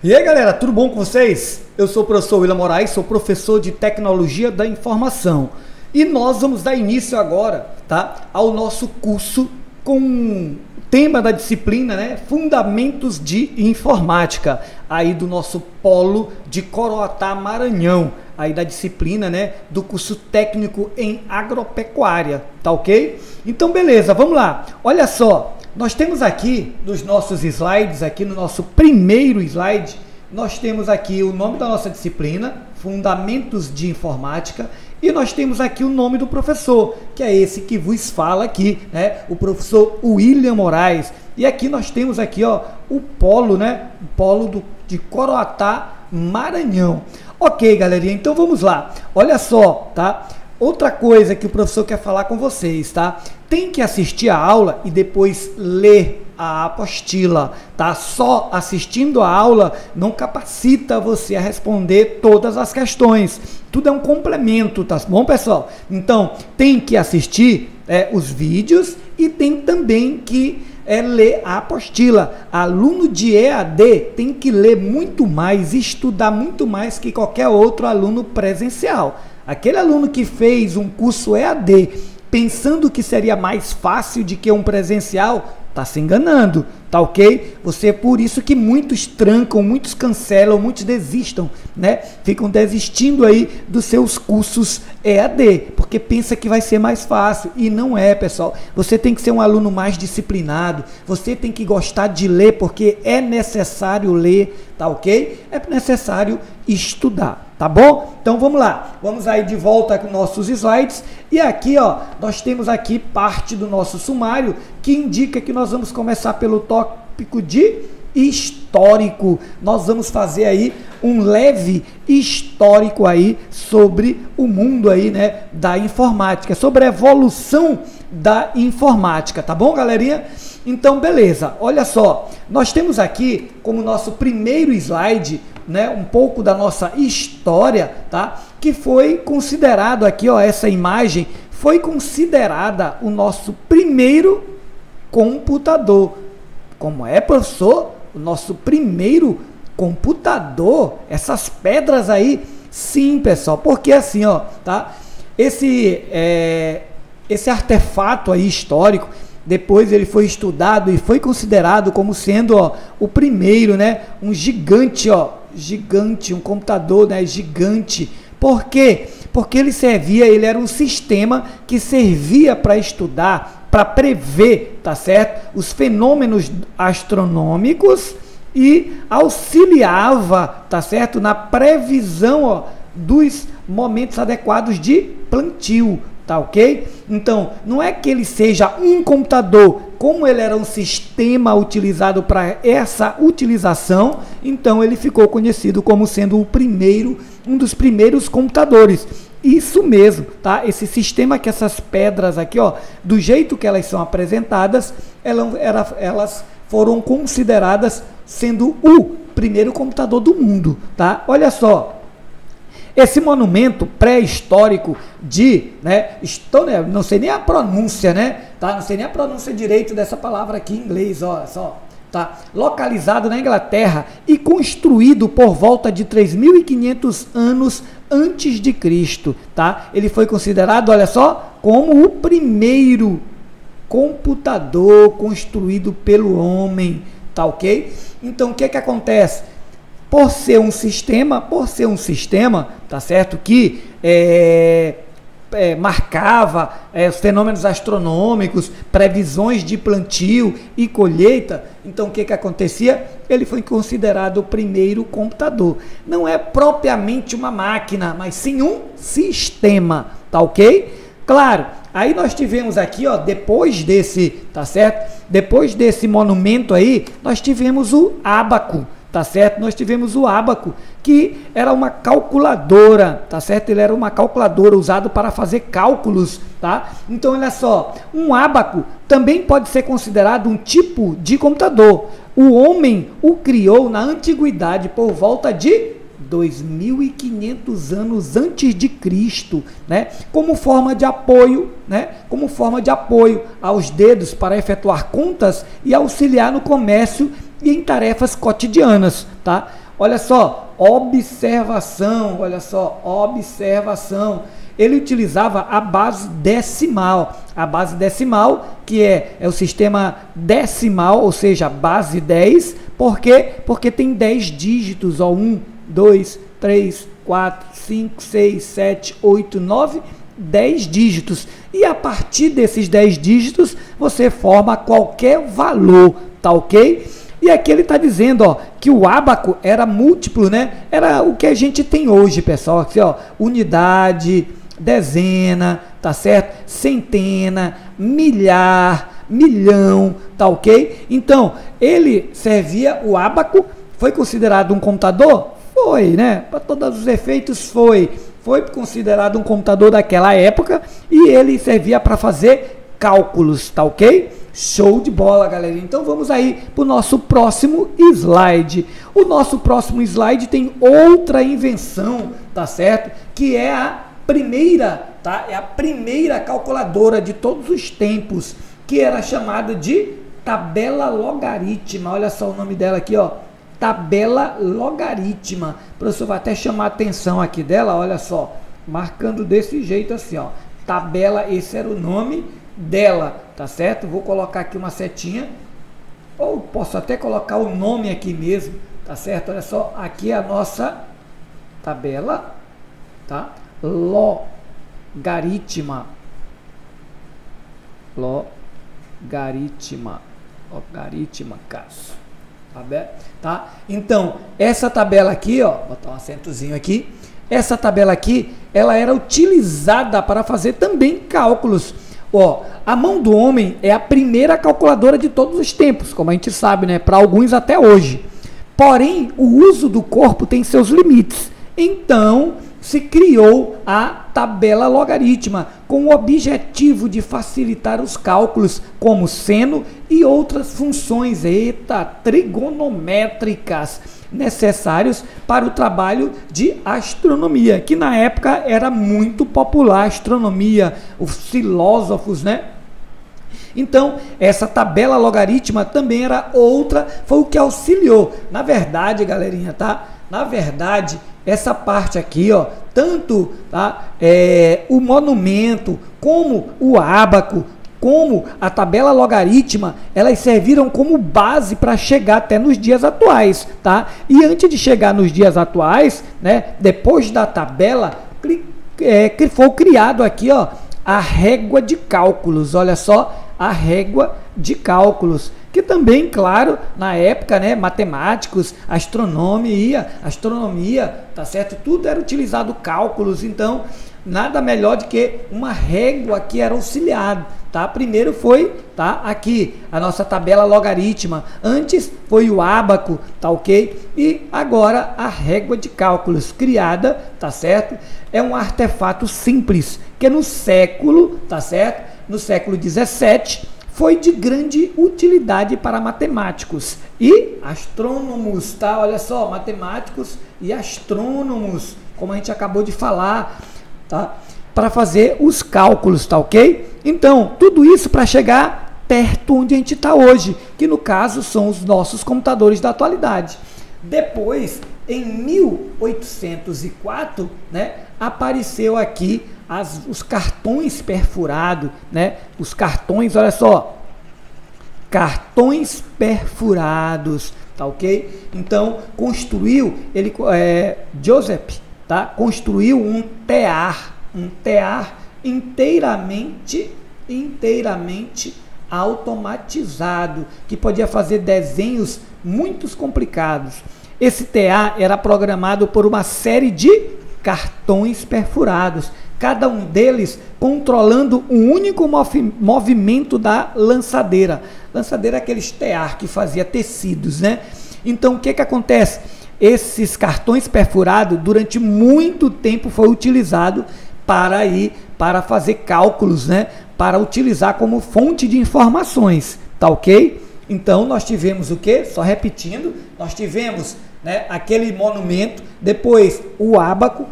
E aí galera, tudo bom com vocês? Eu sou o professor William Moraes, sou professor de Tecnologia da Informação e nós vamos dar início agora, tá, ao nosso curso com o tema da disciplina, né, Fundamentos de Informática, aí do nosso polo de Coroatá, Maranhão, aí da disciplina, né, do curso técnico em agropecuária, tá ok? Então beleza, vamos lá, olha só. Nós temos aqui nos nossos slides, aqui no nosso primeiro slide, nós temos aqui o nome da nossa disciplina, Fundamentos de Informática, e nós temos aqui o nome do professor, que é esse que vos fala aqui, né? O professor William Moraes. E aqui nós temos aqui, ó, o polo, né? O polo de Coroatá, Maranhão. Ok, galerinha, então vamos lá. Olha só, tá? Outra coisa que o professor quer falar com vocês, tá? Tem que assistir a aula e depois ler a apostila, tá? Só assistindo a aula não capacita você a responder todas as questões. Tudo é um complemento, tá bom, pessoal? Então, tem que assistir os vídeos e tem também que ler a apostila. Aluno de EAD tem que ler muito mais, estudar muito mais que qualquer outro aluno presencial. Aquele aluno que fez um curso EAD pensando que seria mais fácil do que um presencial, está se enganando, tá ok? É por isso que muitos trancam, muitos cancelam, muitos desistam, né? Ficam desistindo aí dos seus cursos EAD, porque pensa que vai ser mais fácil, e não é, pessoal. Você tem que ser um aluno mais disciplinado, você tem que gostar de ler, porque é necessário ler, tá ok? É necessário estudar, tá bom? Então vamos lá, vamos aí de volta com nossos slides, e aqui, ó, nós temos aqui parte do nosso sumário, que indica que nós vamos começar pelo tópico de histórico. Nós vamos fazer aí um leve histórico aí sobre o mundo aí, né, da informática, sobre a evolução da informática, tá bom, galerinha? Então, beleza, olha só, nós temos aqui como nosso primeiro slide, né, um pouco da nossa história, tá? Que foi considerado aqui, ó, essa imagem foi considerada o nosso primeiro computador. Como é, professor? O nosso primeiro computador? Essas pedras aí? Sim, pessoal, porque assim, ó, tá? Esse artefato aí histórico, depois ele foi estudado e foi considerado como sendo, ó, o primeiro, né? Um gigante, ó, gigante, um computador, né, gigante. Por quê? Porque ele era um sistema que servia para estudar, para prever, tá certo? Os fenômenos astronômicos e auxiliava, tá certo? Na previsão, ó, dos momentos adequados de plantio, tá ok? Então, não é que ele seja um computador, como ele era um sistema utilizado para essa utilização, então ele ficou conhecido como sendo um dos primeiros computadores. Isso mesmo, tá? Esse sistema que essas pedras aqui, ó, do jeito que elas são apresentadas, elas foram consideradas sendo o primeiro computador do mundo, tá? Olha só. Esse monumento pré-histórico não sei nem a pronúncia, né? Tá? Não sei nem a pronúncia direito dessa palavra aqui em inglês, ó, só. Tá? Localizado na Inglaterra e construído por volta de 3.500 anos antes de Cristo, tá? Ele foi considerado, olha só, como o primeiro computador construído pelo homem, tá ok? Então, o que que acontece? Por ser um sistema, tá certo, que marcava os fenômenos astronômicos, previsões de plantio e colheita, então o que que acontecia? Ele foi considerado o primeiro computador. Não é propriamente uma máquina, mas sim um sistema, tá ok? Claro, aí nós tivemos aqui, ó, depois desse, tá certo? Depois desse monumento aí, nós tivemos o ábaco. Tá certo? Nós tivemos o ábaco, que era uma calculadora, tá certo? Ele era uma calculadora usado para fazer cálculos, tá? Então, olha só, um ábaco também pode ser considerado um tipo de computador. O homem o criou na antiguidade por volta de 2.500 anos antes de Cristo, né? Como forma de apoio, né? Como forma de apoio aos dedos para efetuar contas e auxiliar no comércio e em tarefas cotidianas, tá? Olha só, observação, olha só, observação. Ele utilizava a base decimal. A base decimal, que é o sistema decimal, ou seja, base 10. Por quê? Porque tem 10 dígitos, ó, 1, 2, 3, 4, 5, 6, 7, 8, 9, 10 dígitos. E a partir desses 10 dígitos, você forma qualquer valor, tá ok? E aqui ele está dizendo, ó, que o ábaco era múltiplo, né? Era o que a gente tem hoje, pessoal. Aqui, ó, unidade, dezena, tá certo? Centena, milhar, milhão, tá ok? Então, ele servia, o ábaco foi considerado um computador? Foi, né? Para todos os efeitos, foi considerado um computador daquela época e ele servia para fazer cálculos, tá ok? Show de bola, galera. Então vamos aí para o nosso próximo slide. O nosso próximo slide tem outra invenção, tá certo? Que é a primeira, tá? É a primeira calculadora de todos os tempos, que era chamada de tabela logarítmica. Olha só o nome dela aqui, ó. Tabela logarítmica. O professor vai até chamar a atenção aqui dela, olha só, marcando desse jeito assim, ó. Tabela, esse era o nome dela, tá certo? Vou colocar aqui uma setinha, ou posso até colocar o nome aqui mesmo, tá certo? Olha só, aqui é a nossa tabela, tá? Logarítmica. Logarítmicas. Tá? Então, essa tabela aqui, ó, vou botar um acentozinho aqui. Essa tabela aqui, ela era utilizada para fazer também cálculos. Ó, a mão do homem é a primeira calculadora de todos os tempos, como a gente sabe, né? Para alguns até hoje. Porém, o uso do corpo tem seus limites. Então, se criou a tabela logarítmica com o objetivo de facilitar os cálculos como seno e outras funções trigonométricas necessários para o trabalho de astronomia, que na época era muito popular a astronomia, os filósofos, né? Então, essa tabela logarítmica também era outra, foi o que auxiliou. Na verdade, galerinha, tá? Na verdade, essa parte aqui, ó, tanto tá, o monumento, como o ábaco, como a tabela logarítmica, elas serviram como base para chegar até nos dias atuais, tá? E antes de chegar nos dias atuais, né, depois da tabela, foi criado aqui, ó, a régua de cálculos. Olha só, a régua de cálculos, que também, claro, na época, né, matemáticos, astronomia, tá certo? Tudo era utilizado cálculos, então nada melhor do que uma régua que era auxiliado, tá? Primeiro foi, tá, aqui a nossa tabela logarítmica, antes foi o ábaco, tá ok? E agora a régua de cálculos criada, tá certo? É um artefato simples que no século, tá certo? No século 17 foi de grande utilidade para matemáticos e astrônomos, tá? Olha só, matemáticos e astrônomos, como a gente acabou de falar, tá? Para fazer os cálculos, tá ok? Então, tudo isso para chegar perto onde a gente está hoje, que no caso são os nossos computadores da atualidade. Depois, em 1804, né, apareceu aqui os cartões perfurados, né? Os cartões, olha só, cartões perfurados, tá ok? Então, Joseph, tá? Construiu um tear inteiramente automatizado, que podia fazer desenhos muito complicados. Esse TA era programado por uma série de cartões perfurados, cada um deles controlando um único movimento da lançadeira. Lançadeira é aqueles tear que fazia tecidos, né? Então, o que acontece? Esses cartões perfurados, durante muito tempo, foi utilizado para fazer cálculos, né? Para utilizar como fonte de informações, tá ok? Então, nós tivemos o quê? Só repetindo, nós tivemos, né, aquele monumento, depois o ábaco,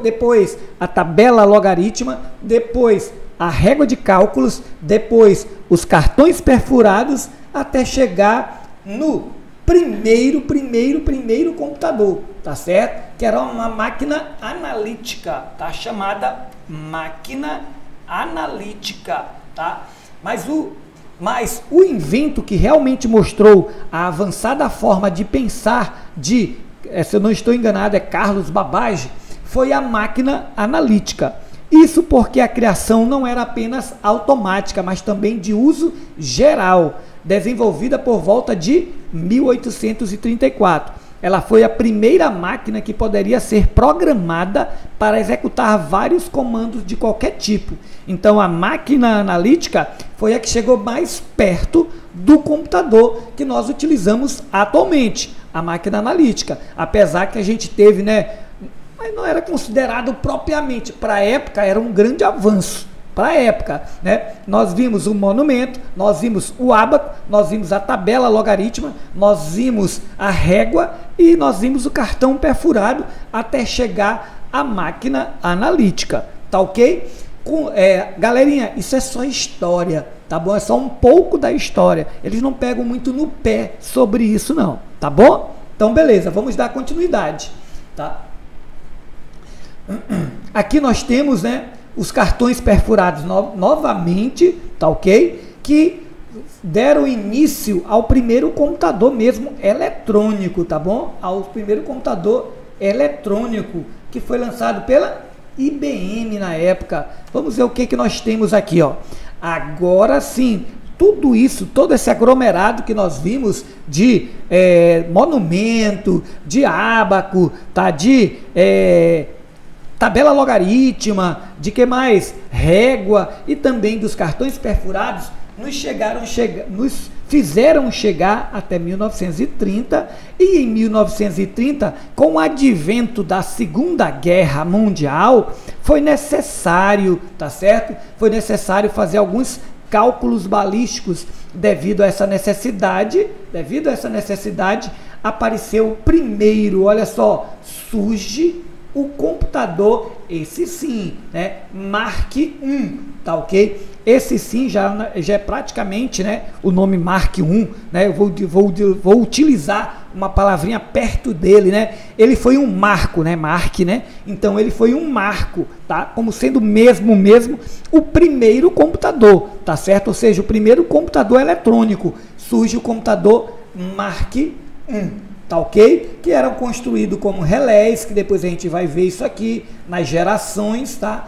depois a tabela logarítmica, depois a régua de cálculos, depois os cartões perfurados, até chegar no primeiro computador, tá certo? Que era uma máquina analítica, tá? Chamada máquina analítica, tá? Mas o invento que realmente mostrou a avançada forma de pensar se eu não estou enganado, é Carlos Babbage, foi a máquina analítica. Isso porque a criação não era apenas automática, mas também de uso geral, desenvolvida por volta de 1834. Ela foi a primeira máquina que poderia ser programada para executar vários comandos de qualquer tipo. Então, a máquina analítica foi a que chegou mais perto do computador que nós utilizamos atualmente, a máquina analítica. Apesar que a gente teve, mas não era considerado propriamente. Para a época, era um grande avanço. Para a época, nós vimos o monumento, nós vimos o ábaco, nós vimos a tabela logarítmica, nós vimos a régua e nós vimos o cartão perfurado até chegar à máquina analítica, tá ok? Galerinha, isso é só história, tá bom? É só um pouco da história. Eles não pegam muito no pé sobre isso não, tá bom? Então, beleza, vamos dar continuidade, tá? Aqui nós temos, os cartões perfurados novamente, tá ok? Que deram início ao primeiro computador mesmo eletrônico, tá bom? Ao primeiro computador eletrônico que foi lançado pela IBM na época. Vamos ver o que nós temos aqui, ó. Agora sim, tudo isso, todo esse aglomerado que nós vimos de monumento, de ábaco, tá? De tabela logarítmica, de que mais? Régua e também dos cartões perfurados, nos fizeram chegar até 1930 e em 1930, com o advento da Segunda Guerra Mundial, foi necessário, tá certo? Foi necessário fazer alguns cálculos balísticos. Devido a essa necessidade, apareceu primeiro, olha só, surge o computador, esse sim, Mark I, tá ok? Esse sim já é praticamente, o nome Mark I, eu vou utilizar uma palavrinha perto dele, ele foi um marco, Mark, então ele foi um marco, tá? Como sendo mesmo o primeiro computador, tá certo? Ou seja, o primeiro computador eletrônico, surge o computador Mark I, tá ok? Que eram construídos como relés, que depois a gente vai ver isso aqui nas gerações, tá?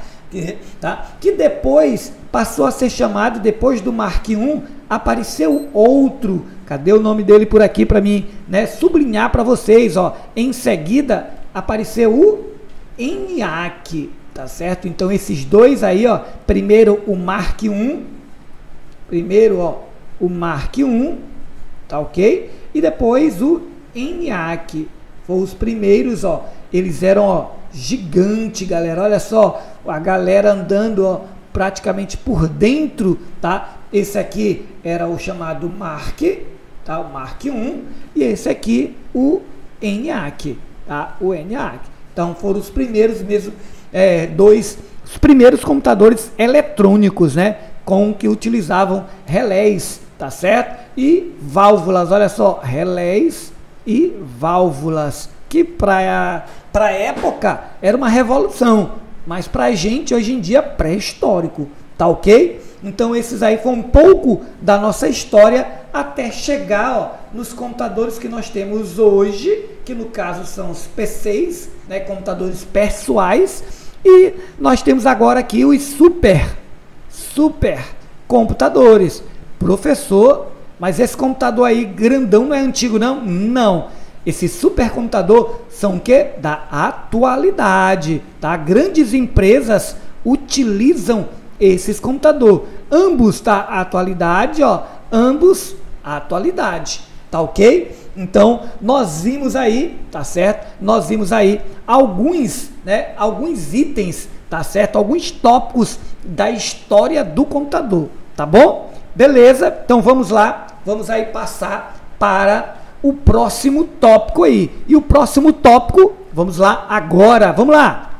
Que depois passou a ser chamado, depois do Mark I, apareceu outro. Cadê o nome dele por aqui para mim, sublinhar para vocês, ó? Em seguida apareceu o ENIAC, tá certo? Então esses dois aí, ó, primeiro o Mark I, o Mark I, tá ok? E depois o ENIAC, foram os primeiros, ó, eles eram, ó, gigante, galera, olha só, a galera andando, ó, praticamente por dentro, tá? Esse aqui era o chamado Mark, tá? O Mark I, e esse aqui o ENIAC, tá? O ENIAC. Então foram os primeiros mesmo, os primeiros computadores eletrônicos, com que utilizavam relés, tá certo? E válvulas, olha só, relés e válvulas, que para a época era uma revolução, mas para a gente hoje em dia pré-histórico, tá ok? Então esses aí foram um pouco da nossa história até chegar, ó, nos computadores que nós temos hoje, que no caso são os PCs, computadores pessoais, e nós temos agora aqui os super computadores. Professor, mas esse computador aí grandão não é antigo não? Não. Esse supercomputador são o quê? Da atualidade, tá? Grandes empresas utilizam esses computadores. Ambos, tá? Atualidade, ó. Ambos, atualidade, tá ok? Então, nós vimos aí, tá certo? Nós vimos aí alguns itens, tá certo? Alguns tópicos da história do computador, tá bom? Beleza? Então, vamos lá. Vamos aí passar para o próximo tópico aí. E o próximo tópico, vamos lá agora, vamos lá.